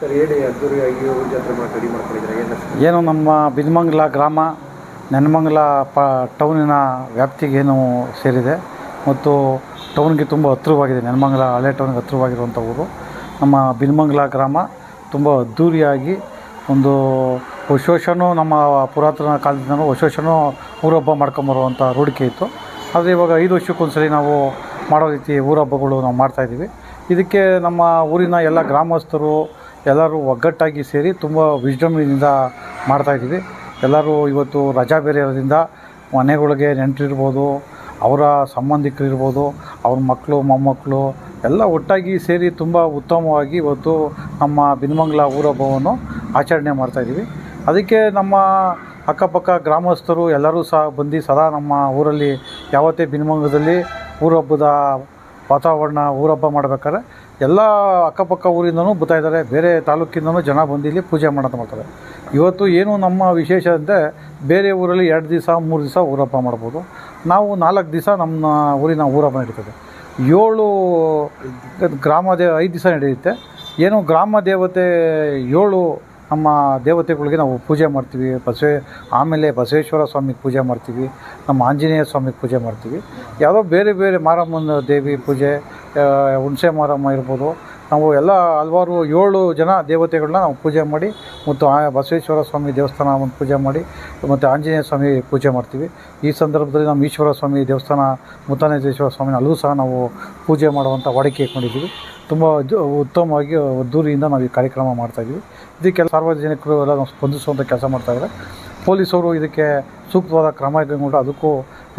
Sir ಹೇಳಿ, ಅದ್ದೂರಿಯಾಗಿ ಊರ ಜಾತ್ರೆ ರೆಡಿ ಮಾಡ್ಕೊಂಡಿದ್ದಾರೆ ಏನು ನಮ್ಮ ಬಿಲ್ಮಂಗಲ ಗ್ರಾಮ ನೆನ್ಮಂಗಲ ಟೌನಿನ ವ್ಯಾಪ್ತಿಗೇನು ಸೇರಿದೆ ಮತ್ತು ಟೌನ್ಗೆ ತುಂಬ ಹತ್ತಿರವಾಗಿದೆ. ನೆನ್ಮಂಗಲ ಹಳೆ ಟೌನ್ಗೆ ಹತ್ತಿರವಾಗಿರುವಂಥ ಊರು ನಮ್ಮ ಬಿಲ್ಮಂಗಲ ಗ್ರಾಮ. ತುಂಬ ಅದ್ದೂರಿಯಾಗಿ ಒಂದು ವರ್ಷವೂ ನಮ್ಮ ಪುರಾತನ ಕಾಲದಿಂದಲೂ ವರ್ಷವೂ ಊರಹಬ್ಬ ಮಾಡ್ಕೊಂಬರುವಂಥ ರೂಢಿಕೆ ಇತ್ತು. ಆದರೆ ಇವಾಗ 5 ವರ್ಷಕ್ಕೊಂದ್ಸರಿ ನಾವು ಮಾಡೋ ರೀತಿ ಊರಹಬ್ಬಗಳು ನಾವು ಮಾಡ್ತಾಯಿದ್ದೀವಿ. ಇದಕ್ಕೆ ನಮ್ಮ ಊರಿನ ಎಲ್ಲ ಗ್ರಾಮಸ್ಥರು ಎಲ್ಲರೂ ಒಗ್ಗಟ್ಟಾಗಿ ಸೇರಿ ತುಂಬ ವಿಜೃಂಭಣೆಯಿಂದ ಮಾಡ್ತಾಯಿದ್ದೀವಿ. ಎಲ್ಲರೂ ಇವತ್ತು ರಜಾ ಬೇರೆ ಇರೋದ್ರಿಂದ ಮನೆಗಳಿಗೆ ನೆಂಟರಿರ್ಬೋದು, ಅವರ ಸಂಬಂಧಿಕರಿರ್ಬೋದು, ಅವ್ರ ಮಕ್ಕಳು ಮೊಮ್ಮಕ್ಕಳು ಎಲ್ಲ ಒಟ್ಟಾಗಿ ಸೇರಿ ತುಂಬ ಉತ್ತಮವಾಗಿ ಇವತ್ತು ನಮ್ಮ ಬಿಲ್ಮಂಗಲ ಊರಹಬ್ಬವನ್ನು ಆಚರಣೆ ಮಾಡ್ತಾಯಿದ್ದೀವಿ. ಅದಕ್ಕೆ ನಮ್ಮ ಅಕ್ಕಪಕ್ಕ ಗ್ರಾಮಸ್ಥರು ಎಲ್ಲರೂ ಸಹ ಬಂದು ಸದಾ ನಮ್ಮ ಊರಲ್ಲಿ ಯಾವತ್ತೇ ಬಿಲ್ಮಂಗಲದಲ್ಲಿ ಊರಹಬ್ಬದ ವಾತಾವರಣ ಊರಹಬ್ಬ ಮಾಡ್ಬೇಕಾದ್ರೆ ಎಲ್ಲ ಅಕ್ಕಪಕ್ಕ ಊರಿಂದನೂ ಬರ್ತಾಯಿದ್ದಾರೆ. ಬೇರೆ ತಾಲೂಕಿಂದನೂ ಜನ ಬಂದು ಇಲ್ಲಿ ಪೂಜೆ ಮಾಡ್ತಾರೆ. ಇವತ್ತು ಏನು ನಮ್ಮ ವಿಶೇಷ ಅಂದರೆ ಬೇರೆ ಊರಲ್ಲಿ 2 ದಿವಸ 3 ದಿವಸ ಊರಹಬ್ಬ ಮಾಡ್ಬೋದು. ನಾವು 4 ದಿವಸ ನಮ್ಮ ಊರಿನ ಊರಹಬ್ಬ ನಡೀತದೆ. 5 ದಿವಸ ನಡೆಯುತ್ತೆ. ಏನು ಗ್ರಾಮ ದೇವತೆ 7 ನಮ್ಮ ದೇವತೆಗಳಿಗೆ ನಾವು ಪೂಜೆ ಮಾಡ್ತೀವಿ. ಆಮೇಲೆ ಬಸವೇಶ್ವರ ಸ್ವಾಮಿಗೆ ಪೂಜೆ ಮಾಡ್ತೀವಿ, ನಮ್ಮ ಆಂಜನೇಯ ಸ್ವಾಮಿಗೆ ಪೂಜೆ ಮಾಡ್ತೀವಿ. ಯಾವುದೋ ಬೇರೆ ಬೇರೆ ಮಾರಮ್ಮನ ದೇವಿ ಪೂಜೆ, ಹುಣಸೆ ಮಾರಮ್ಮ ಇರ್ಬೋದು, ನಾವು ಎಲ್ಲ ಹಲವಾರು 7 ಜನ ದೇವತೆಗಳನ್ನ ನಾವು ಪೂಜೆ ಮಾಡಿ ಮತ್ತು ಬಸವೇಶ್ವರ ಸ್ವಾಮಿ ದೇವಸ್ಥಾನ ಒಂದು ಪೂಜೆ ಮಾಡಿ ಮತ್ತು ಆಂಜನೇಯ ಸ್ವಾಮಿ ಪೂಜೆ ಮಾಡ್ತೀವಿ. ಈ ಸಂದರ್ಭದಲ್ಲಿ ನಮ್ಮ ಈಶ್ವರ ಸ್ವಾಮಿ ದೇವಸ್ಥಾನ ಮುತ್ತಾನೇಶ್ವರ ಸ್ವಾಮಿನ ಅಲ್ಲೂ ಸಹ ನಾವು ಪೂಜೆ ಮಾಡುವಂಥ ವಾಡಿಕೆ ಇಟ್ಕೊಂಡಿದ್ದೀವಿ. ತುಂಬ ಉತ್ತಮವಾಗಿ ಅದ್ದೂರಿಯಿಂದ ನಾವು ಈ ಕಾರ್ಯಕ್ರಮ ಮಾಡ್ತಾಯಿದ್ದೀವಿ. ಇದಕ್ಕೆ ಸಾರ್ವಜನಿಕರು ಎಲ್ಲ ನಾವು ಸ್ಪಂದಿಸುವಂಥ ಕೆಲಸ ಮಾಡ್ತಾಯಿದ್ದಾರೆ. ಪೊಲೀಸವರು ಇದಕ್ಕೆ ಸೂಕ್ತವಾದ ಕ್ರಮ ಕೈಗೊಂಡು ಅದಕ್ಕೂ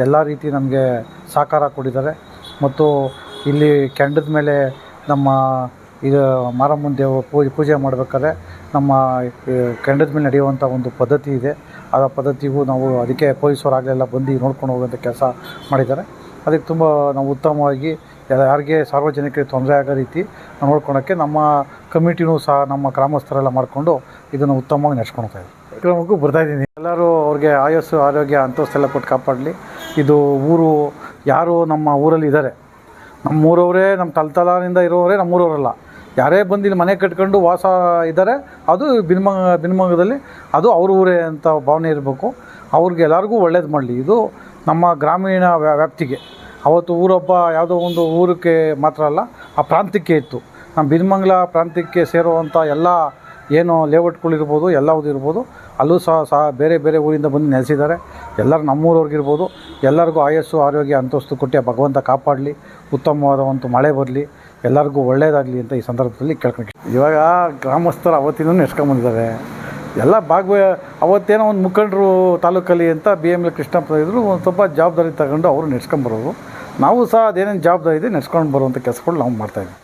ಎಲ್ಲ ರೀತಿ ನಮಗೆ ಸಹಕಾರ ಕೊಟ್ಟಿದ್ದಾರೆ. ಮತ್ತು ಇಲ್ಲಿ ಕೆಂಡದ ಮೇಲೆ ನಮ್ಮ ಇದು ಮಾರಮ್ಮನ ಪೂಜೆ ಮಾಡಬೇಕಾದ್ರೆ ನಮ್ಮ ಕೆಂಡದ ಮೇಲೆ ನಡೆಯುವಂಥ ಒಂದು ಪದ್ಧತಿ ಇದೆ. ಆ ಪದ್ಧತಿಗೂ ನಾವು ಅದಕ್ಕೆ ಪೊಲೀಸರಾಗಲೆಲ್ಲ ಬಂದು ನೋಡ್ಕೊಂಡು ಹೋಗುವಂಥ ಕೆಲಸ ಮಾಡಿದ್ದಾರೆ. ಅದಕ್ಕೆ ತುಂಬ ನಾವು ಉತ್ತಮವಾಗಿ ಯಾರಿಗೆ ಸಾರ್ವಜನಿಕರಿಗೆ ತೊಂದರೆ ಆಗೋ ರೀತಿ ನೋಡ್ಕೊಳೋಕ್ಕೆ ನಮ್ಮ ಕಮಿಟಿನೂ ಸಹ ನಮ್ಮ ಗ್ರಾಮಸ್ಥರೆಲ್ಲ ಮಾಡಿಕೊಂಡು ಇದನ್ನು ಉತ್ತಮವಾಗಿ ನಡೆಸ್ಕೊಳ್ತಾ ಇದ್ದೀವಿ. ಕಾರ್ಯಕ್ರಮಕ್ಕೂ ಬರ್ತಾಯಿದ್ದೀನಿ. ಎಲ್ಲರೂ ಅವ್ರಿಗೆ ಆಯಸ್ಸು ಆರೋಗ್ಯ ಅಂತಸ್ತೆಲ್ಲ ಕೊಟ್ಟು ಕಾಪಾಡಲಿ. ಇದು ಊರು ಯಾರು ನಮ್ಮ ಊರಲ್ಲಿ ಇದ್ದಾರೆ, ನಮ್ಮೂರವರೇ, ನಮ್ಮ ತಲೆತಲಾನಿಂದ ಇರೋವರೇ ನಮ್ಮೂರವರಲ್ಲ. ಯಾರೇ ಬಂದು ಇಲ್ಲಿ ಮನೆ ಕಟ್ಕೊಂಡು ವಾಸ ಇದ್ದಾರೆ, ಅದು ಬಿಲ್ಮಂಗಲದಲ್ಲಿ ಅದು ಅವ್ರ ಊರೇ ಅಂತ ಭಾವನೆ ಇರಬೇಕು. ಅವ್ರಿಗೆ ಎಲ್ಲರಿಗೂ ಒಳ್ಳೇದು ಮಾಡಲಿ. ಇದು ನಮ್ಮ ಗ್ರಾಮೀಣ ವ್ಯಾಪ್ತಿಗೆ ಅವತ್ತು ಊರಹಬ್ಬ ಯಾವುದೋ ಒಂದು ಊರಕ್ಕೆ ಮಾತ್ರ ಅಲ್ಲ, ಆ ಪ್ರಾಂತ್ಯಕ್ಕೆ ಇತ್ತು. ನಮ್ಮ ಬಿಲ್ಮಂಗಲ ಪ್ರಾಂತ್ಯಕ್ಕೆ ಸೇರುವಂಥ ಎಲ್ಲ ಏನು ಲೇಔಟ್ಗಳಿರ್ಬೋದು, ಎಲ್ಲವುದು ಇರ್ಬೋದು, ಅಲ್ಲೂ ಸಹ ಬೇರೆ ಬೇರೆ ಊರಿಂದ ಬಂದು ನೆಲೆಸಿದ್ದಾರೆ. ಎಲ್ಲರೂ ನಮ್ಮೂರವ್ರಿಗಿರ್ಬೋದು. ಎಲ್ಲರಿಗೂ ಆಯಸ್ಸು ಆರೋಗ್ಯ ಅಂತಸ್ತು ಕೊಟ್ಟು ಭಗವಂತ ಕಾಪಾಡಲಿ. ಉತ್ತಮವಾದ ಒಂದು ಮಳೆ ಬರಲಿ, ಎಲ್ಲರಿಗೂ ಒಳ್ಳೆಯದಾಗಲಿ ಅಂತ ಈ ಸಂದರ್ಭದಲ್ಲಿ ಕೇಳ್ಕೊಂಡು ಇವಾಗ ಗ್ರಾಮಸ್ಥರು ಅವತ್ತಿನೂ ನೆಡ್ಸ್ಕೊಂಬಂದಿದ್ದಾರೆ. ಎಲ್ಲ ಅವತ್ತೇನೋ ಒಂದು ಮುಖಂಡರು ತಾಲೂಕಲ್ಲಿ ಅಂತ BML ಕೃಷ್ಣಪ್ಪ ಇದ್ದರು. ಒಂದು ಸ್ವಲ್ಪ ಜವಾಬ್ದಾರಿ ತಗೊಂಡು ಅವರು ನೆಡ್ಸ್ಕೊಂಬರೋರು. ನಾವು ಸಹ ಅದೇನೇನು ಜವಾಬ್ದಾರಿ ಇದೆ ನೆಡ್ಸ್ಕೊಂಡು ಬರುವಂಥ ಕೆಲಸಗಳು ನಾವು ಮಾಡ್ತಾಯಿದ್ದೀವಿ.